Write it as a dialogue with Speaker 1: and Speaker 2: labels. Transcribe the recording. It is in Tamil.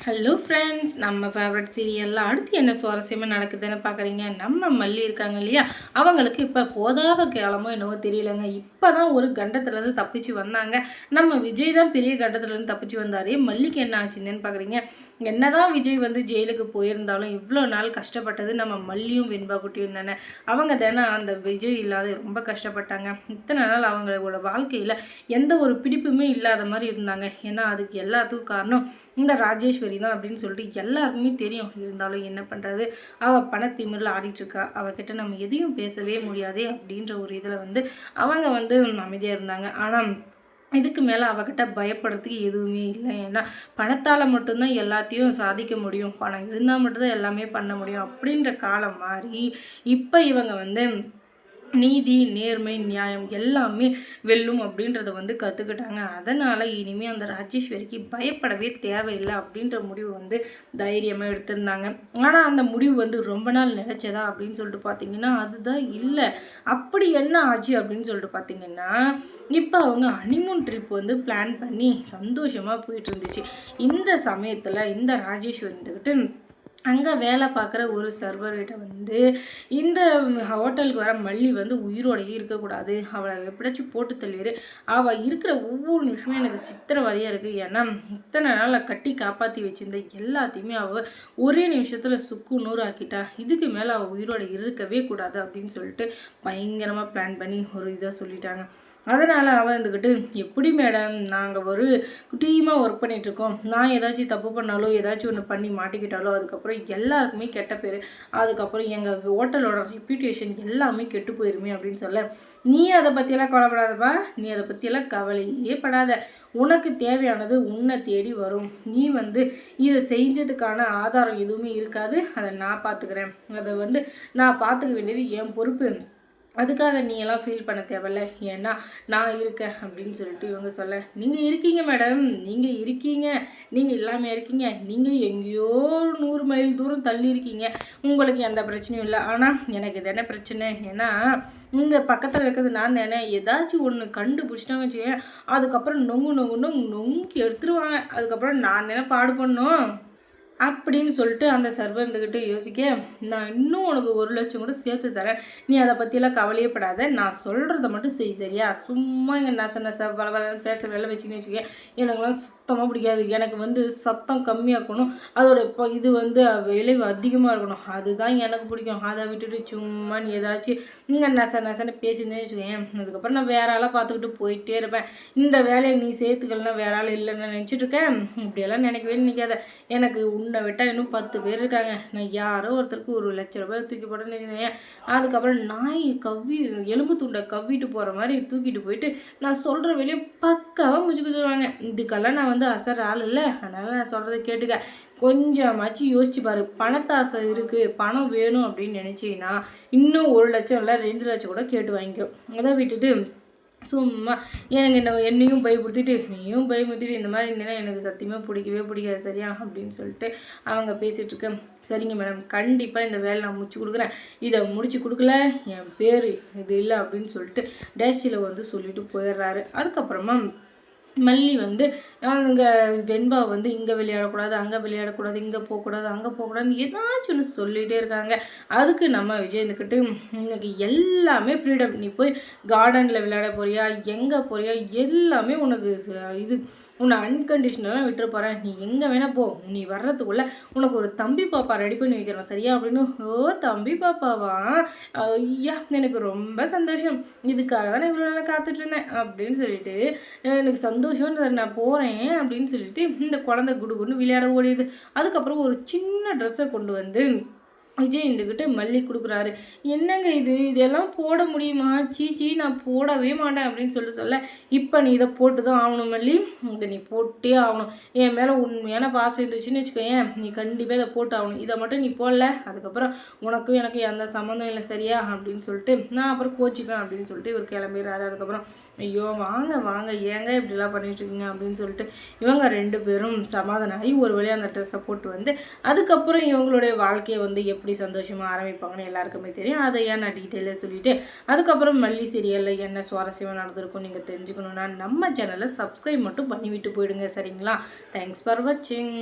Speaker 1: ஹலோ ஃப்ரெண்ட்ஸ், நம்ம ஃபேவரட் சீரியலில் அடுத்து என்ன சுவாரஸ்யமாக நடக்குதுன்னு பார்க்குறீங்க. நம்ம மல்லி இருக்காங்க இல்லையா, அவங்களுக்கு இப்போ போதாத காலமோ என்னவோ தெரியலங்க. இப்போ தான் ஒரு கண்டத்துலேருந்து தப்பிச்சு வந்தாங்க. நம்ம விஜய் தான் பெரிய கண்டத்துலேருந்து தப்பிச்சு வந்தார். மல்லிக்கு என்ன ஆச்சுன்னு பார்க்குறீங்க. என்ன தான் விஜய் வந்து ஜெயிலுக்கு போயிருந்தாலும் இவ்வளோ நாள் கஷ்டப்பட்டது நம்ம மல்லியும் வெண்பா குட்டியும் தானே. அவங்க தானே அந்த விஜய் இல்லாத ரொம்ப கஷ்டப்பட்டாங்க. இத்தனை நாள் அவங்களோட வாழ்க்கையில் எந்த ஒரு பிடிப்புமே இல்லாத மாதிரி இருந்தாங்க. ஏன்னா அதுக்கு எல்லாத்துக்கும் காரணம் இந்த ராஜேஸ்வரி தான் அப்படின்னு சொல்லிட்டு எல்லாருக்குமே தெரியும். இருந்தாலும் என்ன பண்ணுறது, அவள் பணத்திமிரில் ஆடிட்டுருக்கா, அவகிட்ட நம்ம எதையும் பேசவே முடியாதே அப்படின்ற ஒரு இதில் வந்து அவங்க வந்து அமைதியாக இருந்தாங்க. ஆனால் இதுக்கு மேலே அவகிட்ட பயப்படுறதுக்கு எதுவுமே இல்லை. ஏன்னா பணத்தால் மட்டும்தான் எல்லாத்தையும் சாதிக்க முடியும், பணம் இருந்தால் மட்டும்தான் எல்லாமே பண்ண முடியும் அப்படின்ற காலம் மாறி இப்போ இவங்க வந்து நீதி, நேர்மை, நியாயம் எல்லாமே வெல்லும் அப்படின்றத வந்து கற்றுக்கிட்டாங்க. அதனால் இனிமேல் அந்த ராஜேஸ்வரிக்கு பயப்படவே தேவையில்லை அப்படின்ற முடிவு வந்து தைரியமாக எடுத்திருந்தாங்க. ஆனால் அந்த முடிவு வந்து ரொம்ப நாள் நினச்சதா அப்படின்னு சொல்லிட்டு பார்த்தீங்கன்னா அதுதான் இல்லை. அப்படி என்ன ஆச்சு அப்படின்னு சொல்லிட்டு பார்த்தீங்கன்னா, இப்போ அவங்க ஹனிமூன் ட்ரிப் வந்து பிளான் பண்ணி சந்தோஷமாக போயிட்டு இருந்துச்சு. இந்த சமயத்தில் இந்த ராஜேஸ்வரி வந்துக்கிட்டு அங்கே வேலை பார்க்குற ஒரு சர்வர்கிட்ட வந்து இந்த ஹோட்டலுக்கு வர மல்லி வந்து உயிரோடையே இருக்கக்கூடாது, அவளை எப்படியாச்சும் போட்டு தள்ளிடு, அவள் இருக்கிற ஒவ்வொரு நிமிஷமும் எனக்கு சித்திரவதையாக இருக்குது. ஏன்னா இத்தனை நாள் கட்டி காப்பாற்றி வச்சுருந்த எல்லாத்தையுமே அவள் ஒரே நிமிஷத்தில் சுக்கு நூறு ஆக்கிட்டா, இதுக்கு மேலே அவள் உயிரோட இருக்கவே கூடாது அப்படின்னு சொல்லிட்டு பயங்கரமாக பிளான் பண்ணி ஒரு இதாக சொல்லிட்டாங்க. அதனால் அவன் இருந்துக்கிட்டு, எப்படி மேடம், நாங்கள் ஒரு டீமாக ஒர்க் பண்ணிகிட்ருக்கோம், நான் ஏதாச்சும் தப்பு பண்ணாலோ ஏதாச்சும் ஒன்று பண்ணி மாட்டிக்கிட்டாலோ அதுக்கப்புறம் எல்லாருக்குமே கெட்ட பேர், அதுக்கப்புறம் எங்கள் ஹோட்டலோட ரெப்யூட்டேஷன் எல்லாமே கெட்டு போயிருமே அப்படின்னு சொல்ல, நீ அதை பற்றியெல்லாம் கவலைப்படாதப்பா, நீ அதை பற்றியெல்லாம் கவலையே படாத, உனக்கு தேவையானது உன்னை தேடி வரும், நீ வந்து இதை செஞ்சதுக்கான ஆதாரம் எதுவுமே இருக்காது, அதை நான் பார்த்துக்கிறேன், அதை வந்து நான் பார்த்துக்க வேண்டியது என் பொறுப்பு, அதுக்காக நீ எல்லாம் ஃபீல் பண்ண தேவையில்ல, ஏன்னா நான் இருக்கேன் அப்படின்னு சொல்லிட்டு இவங்க சொல்ல, நீங்கள் இருக்கீங்க மேடம், நீங்கள் இருக்கீங்க, நீங்கள் இல்லாமல் இருக்கீங்க, நீங்கள் எங்கேயோ 100 மைல் தூரம் தள்ளி இருக்கீங்க, உங்களுக்கு எந்த பிரச்சனையும் இல்லை. ஆனால் எனக்கு இது என்ன பிரச்சனை, ஏன்னா இங்கே பக்கத்தில் இருக்கிறது நான் தானே, ஏதாச்சும் ஒன்று கண்டுபிடிச்சிட்டா வச்சுக்கேன், அதுக்கப்புறம் நொங்கு எடுத்துருவாங்க, அதுக்கப்புறம் நான் தானே பாடு பண்ணோம் அப்படின்னு சொல்லிட்டு அந்த சர்வர் இருந்துக்கிட்டு யோசிக்க, நான் இன்னும் உனக்கு 1,00,000 கூட சேர்த்து தரேன், நீ அதை பற்றியெல்லாம் கவலையப்படாத, நான் சொல்கிறத மட்டும் செய் சரியா, சும்மா இங்கே நச வளன்னு பேசுகிற வேலை வச்சுக்கின்னு வச்சுக்கேன், எனக்குலாம் சுத்தமாக பிடிக்காது, எனக்கு வந்து சத்தம் கம்மியாக்கணும், அதோட இப்போ இது வந்து விளைவு அதிகமாக இருக்கணும், அதுதான் எனக்கு பிடிக்கும், அதை விட்டுட்டு சும்மா நீ ஏதாச்சும் இங்கே நசன்னு பேசியிருந்தேன்னு வச்சுக்கேன், அதுக்கப்புறம் நான் வேற ஆளாக பார்த்துக்கிட்டு போயிட்டே இருப்பேன், இந்த வேலையை நீ சேர்த்துக்கலன்னா வேற ஆள் இல்லைன்னு நினச்சிட்டு இருக்கேன், இப்படியெல்லாம் நினைக்கவே நினைக்காத, எனக்கு உன்னை விட்டால் இன்னும் 10 பேர் இருக்காங்க, நான் யாரோ ஒருத்தருக்கு 1,00,000 ரூபாய் தூக்கி போட்டேன்னு, அதுக்கப்புறம் நாய் எலும்பு துண்டை கவ்விட்டு போகிற மாதிரி தூக்கிட்டு போயிட்டு நான் சொல்கிற வெளியே பக்காவாக முடிச்சு கொடுத்துருவாங்க. இதுக்கெல்லாம் நான் வந்து அசர் ஆள் இல்லை, அதனால் நான் சொல்கிறத கேட்டுக்க, கொஞ்சமாச்சு யோசிச்சு பாரு, பணத்தாசை இருக்குது, பணம் வேணும் அப்படின்னு நினச்சிங்கன்னா இன்னும் 1,00,000 இல்லை 2,00,000 கூட கேட்டு வாங்கிக்கோ, அதை விட்டுட்டு சும்மா எனக்கு என்னையும் பயப்படுத்திட்டு நீயும் பயமுறுத்திட்டு இந்த மாதிரி இருந்தேன்னா எனக்கு சத்தியமாக பிடிக்கவே பிடிக்காது சரியா அப்படின்னு சொல்லிட்டு அவங்க பேசிகிட்ருக்கேன். சரிங்க மேடம், கண்டிப்பாக இந்த வேலை நான் முடிச்சு கொடுக்குறேன், இதை முடிச்சு கொடுக்கல என் பேர் இது இல்லை அப்படின்னு சொல்லிட்டு டேஷில் வந்து சொல்லிட்டு போயிடுறாரு. அதுக்கப்புறமா மல்லி வந்து அங்கே வெண்பா வந்து இங்கே விளையாடக்கூடாது, அங்கே விளையாடக்கூடாது, இங்கே போகக்கூடாது, அங்கே போகக்கூடாதுன்னு ஏதாச்சும் ஒன்று சொல்லிகிட்டே இருக்காங்க. அதுக்கு நம்ம விஜய் இருந்துக்கிட்டு, இன்னைக்கு எல்லாமே ஃப்ரீடம், நீ போய் கார்டனில் விளையாட போறியா, எங்கே போறியா, எல்லாமே உனக்கு இது உன்னை அன்கண்டிஷனலாக விட்டுற போகிறேன், நீ எங்கே வேணால் போ, நீ வர்றதுக்குள்ளே உனக்கு ஒரு தம்பி பாப்பா ரெடி பண்ணி வைக்கிறோம் சரியா அப்படின்னு. ஓ தம்பி பாப்பாவா, ஐயா எனக்கு ரொம்ப சந்தோஷம், இதுக்காக தான் நான் இவ்வளோ நாள் காத்துட்டு இருந்தேன் அப்படின்னு சொல்லிட்டு, எனக்கு சந்தோஷம்ன்றதை நான் போகிறேன் அப்படின்னு சொல்லிட்டு இந்த குழந்தை குடுகுன்னு விளையாட ஓடிடுது. அதுக்கப்புறம் ஒரு சின்ன ட்ரெஸ்ஸை கொண்டு வந்து விஜய் இருந்துக்கிட்டு மல்லி கொடுக்குறாரு. என்னங்க இது, இதெல்லாம் போட முடியுமா, சீச்சி நான் போடவே மாட்டேன் அப்படின்னு சொல்ல, இப்போ நீ இதை போட்டு தான் ஆகணும் மல்லி, இதை நீ போட்டே ஆகணும், என் மேலே உண்மையான பாசம் இருந்துச்சுன்னு வச்சுக்கோயேன், நீ கண்டிப்பாக இதை போட்டு ஆகணும், இதை மட்டும் நீ போடல அதுக்கப்புறம் உனக்கும் எனக்கு எந்த சம்மந்தம் இல்லை சரியா அப்படின்னு சொல்லிட்டு நான் அப்புறம் கோச்சிப்பேன் அப்படின்னு சொல்லிட்டு இவர் கிளம்பிடுறாரு. அதுக்கப்புறம் ஐயோ வாங்க வாங்க ஏங்க இப்படிலாம் பண்ணிட்டுருக்கீங்க அப்படின்னு சொல்லிட்டு இவங்க 2 பேரும் சமாதானம் ஆகி ஒரு வழியாக அந்த ட்ரெஸ்ஸை போட்டு வந்து அதுக்கப்புறம் இவங்களுடைய வாழ்க்கையை வந்து எப்படி சந்தோஷமாக ஆரம்பிப்பாங்கன்னு எல்லாருக்குமே தெரியும். அதை ஏன் நான் டீட்டெயிலாக சொல்லிவிட்டு அதுக்கப்புறம் மல்லி சீரியலில் என்ன சுவாரஸ்யமாக நடந்திருக்கும் நீங்கள் தெரிஞ்சுக்கணுன்னா நம்ம சேனலை சப்ஸ்கிரைப் மட்டும் பண்ணிவிட்டு போயிடுங்க சரிங்களா. தேங்க்ஸ் ஃபார் வாட்சிங்.